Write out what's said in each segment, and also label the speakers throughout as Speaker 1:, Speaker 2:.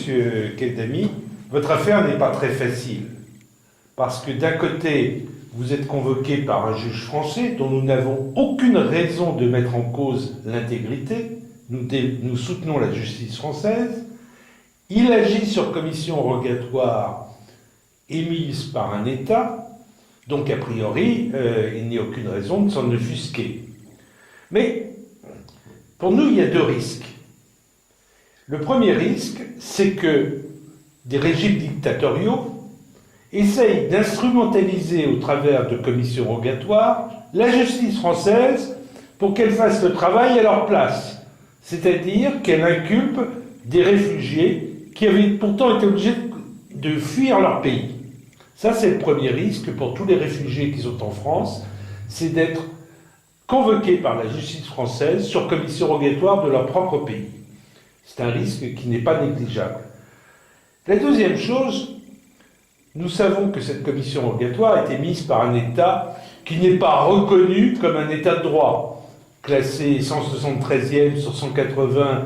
Speaker 1: Monsieur Keldami, votre affaire n'est pas très facile. Parce que d'un côté, vous êtes convoqué par un juge français dont nous n'avons aucune raison de mettre en cause l'intégrité. Nous soutenons la justice française. Il agit sur commission rogatoire émise par un État. Donc, a priori, il n'y a aucune raison de s'en offusquer. Mais, pour nous, il y a deux risques. Le premier risque, c'est que des régimes dictatoriaux essayent d'instrumentaliser au travers de commissions rogatoires la justice française pour qu'elle fasse le travail à leur place. C'est-à-dire qu'elle inculpe des réfugiés qui avaient pourtant été obligés de fuir leur pays. Ça, c'est le premier risque pour tous les réfugiés qui sont en France, c'est d'être convoqués par la justice française sur commission rogatoire de leur propre pays. C'est un risque qui n'est pas négligeable. La deuxième chose, nous savons que cette commission rogatoire a été mise par un État qui n'est pas reconnu comme un État de droit, classé 173e sur 180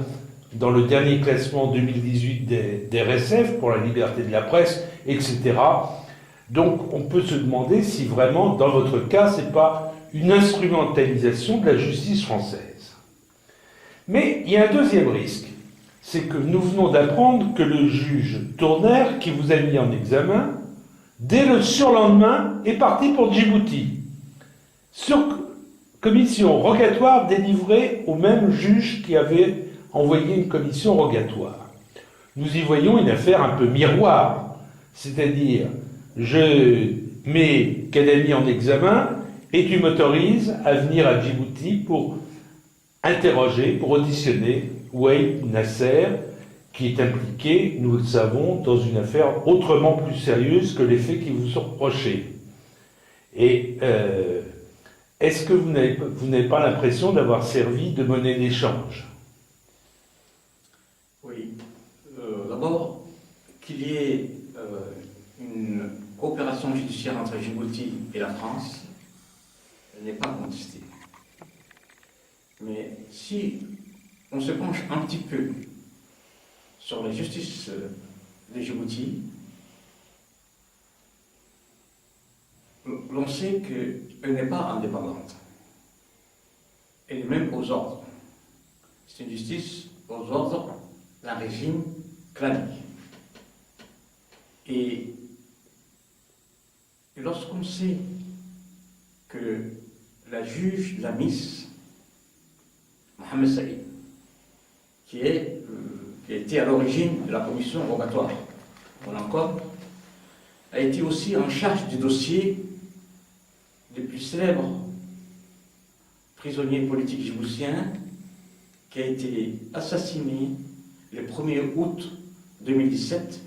Speaker 1: dans le dernier classement 2018 des RSF pour la liberté de la presse, etc. Donc on peut se demander si vraiment, dans votre cas, ce n'est pas une instrumentalisation de la justice française. Mais il y a un deuxième risque, c'est que nous venons d'apprendre que le juge Tourner, qui vous a mis en examen, dès le surlendemain, est parti pour Djibouti, sur commission rogatoire délivrée au même juge qui avait envoyé une commission rogatoire. Nous y voyons une affaire un peu miroir, c'est-à-dire je mets Kadhafi en examen et tu m'autorises à venir à Djibouti pour interroger, pour auditionner Ouaïd Nasser, qui est impliqué, nous le savons, dans une affaire autrement plus sérieuse que les faits qui vous sont reprochés. Et est-ce que vous n'avez pas l'impression d'avoir servi de monnaie d'échange?
Speaker 2: Oui. D'abord, qu'il y ait une coopération judiciaire entre Djibouti et la France n'est pas contesté. Mais si on se penche un petit peu sur la justice de Djibouti, l'on sait qu'elle n'est pas indépendante. Elle est même aux ordres. C'est une justice aux ordres d'un régime clanique. Et lorsqu'on sait que la juge, la Miss, Mohamed Saïd, qui était à l'origine de la commission rogatoire, voilà encore, a été aussi en charge du dossier des plus célèbres prisonniers politiques djiboutiens qui a été assassiné le 1er août 2017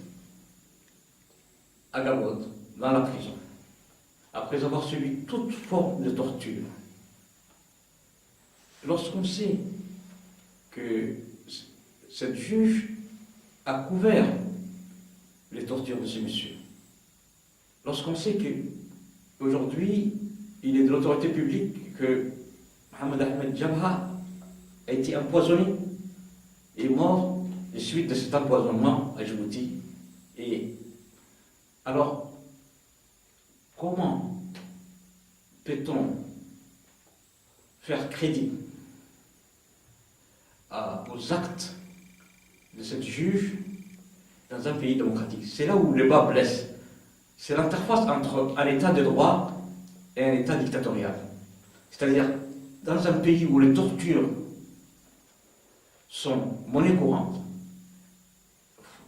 Speaker 2: à Gabon, dans la prison, après avoir subi toute forme de torture. Lorsqu'on sait que cette juge a couvert les tortures de ce monsieur, lorsqu'on sait qu'aujourd'hui, il est de l'autorité publique que Mohamed Ahmed Jabha a été empoisonné et est mort des suites de cet empoisonnement à Djibouti. Et alors, comment peut-on faire crédit aux actes de cette juge dans un pays démocratique? C'est là où le bas blesse. C'est l'interface entre un état de droit et un état dictatorial. C'est-à-dire, dans un pays où les tortures sont monnaie courante,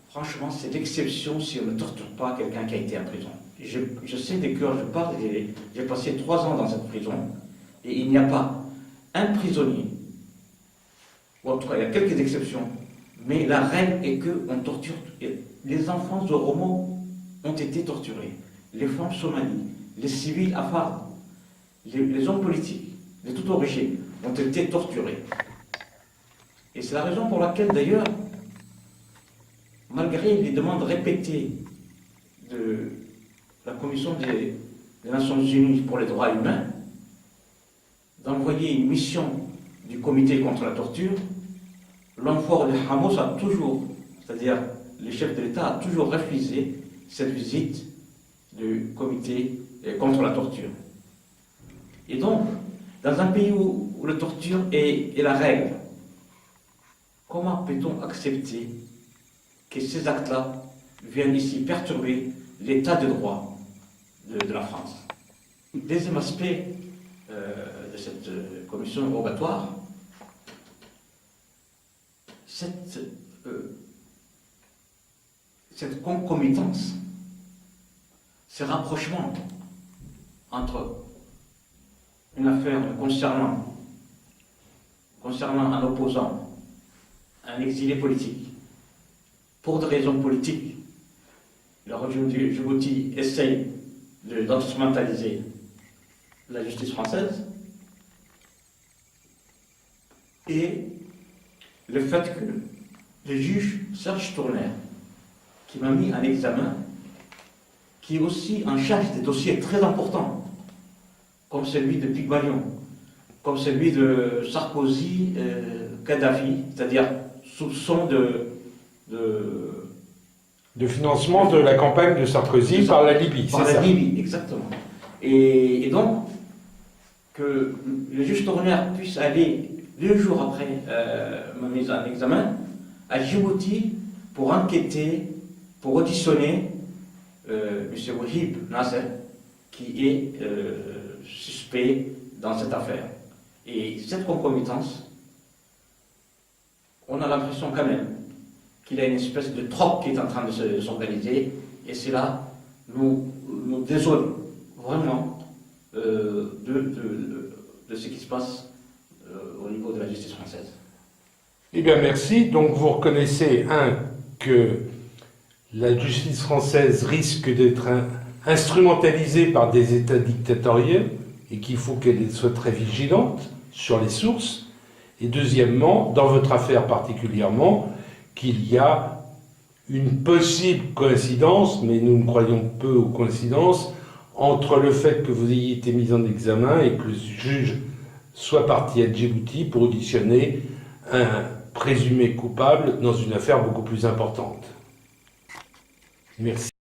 Speaker 2: franchement, c'est l'exception si on ne torture pas quelqu'un qui a été en prison. Je sais de quoi je parle, j'ai passé 3 ans dans cette prison, et il n'y a pas un prisonnier, ou en tout cas il y a quelques exceptions, mais la règle est qu'on torture. Les enfants oromo ont été torturés, les femmes somalies, les civils afars, les hommes politiques de toute origine ont été torturés. Et c'est la raison pour laquelle d'ailleurs, malgré les demandes répétées de la Commission des Nations Unies pour les droits humains, d'envoyer une mission du comité contre la torture, l'enfort de Hamas a toujours, c'est-à-dire le chef de l'État a toujours refusé cette visite du comité contre la torture. Et donc, dans un pays où la torture est la règle, comment peut-on accepter que ces actes-là viennent ici perturber l'état de droit de la France? Deuxième aspect de cette commission rogatoire, cette concomitance, ce rapprochement entre une affaire concernant un opposant, un exilé politique, pour des raisons politiques, le régime de Djibouti essaye d'instrumentaliser la justice française, et le fait que le juge Serge Tournaire, qui m'a mis en examen, qui est aussi en charge des dossiers très importants, comme celui de Pygmalion, comme celui de Sarkozy, Kadhafi, c'est-à-dire soupçon
Speaker 1: de financement de la campagne de Sarkozy par la Libye,
Speaker 2: par la Libye, exactement. Et donc, que le juge Tournaire puisse aller 2 jours après ma mise en examen à Djibouti pour enquêter, pour auditionner M. Wahib Nasser, qui est suspect dans cette affaire. Et cette concomitance, on a l'impression quand même qu'il y a une espèce de troc qui est en train de s'organiser, et cela nous désole vraiment de ce qui se passe au niveau de la justice française.
Speaker 1: Eh bien, merci. Donc, vous reconnaissez, que la justice française risque d'être instrumentalisée par des États dictatoriaux et qu'il faut qu'elle soit très vigilante sur les sources. Et deuxièmement, dans votre affaire particulièrement, qu'il y a une possible coïncidence, mais nous croyons peu aux coïncidences, entre le fait que vous ayez été mis en examen et que le juge soit parti à Djibouti pour auditionner un présumé coupable dans une affaire beaucoup plus importante. Merci.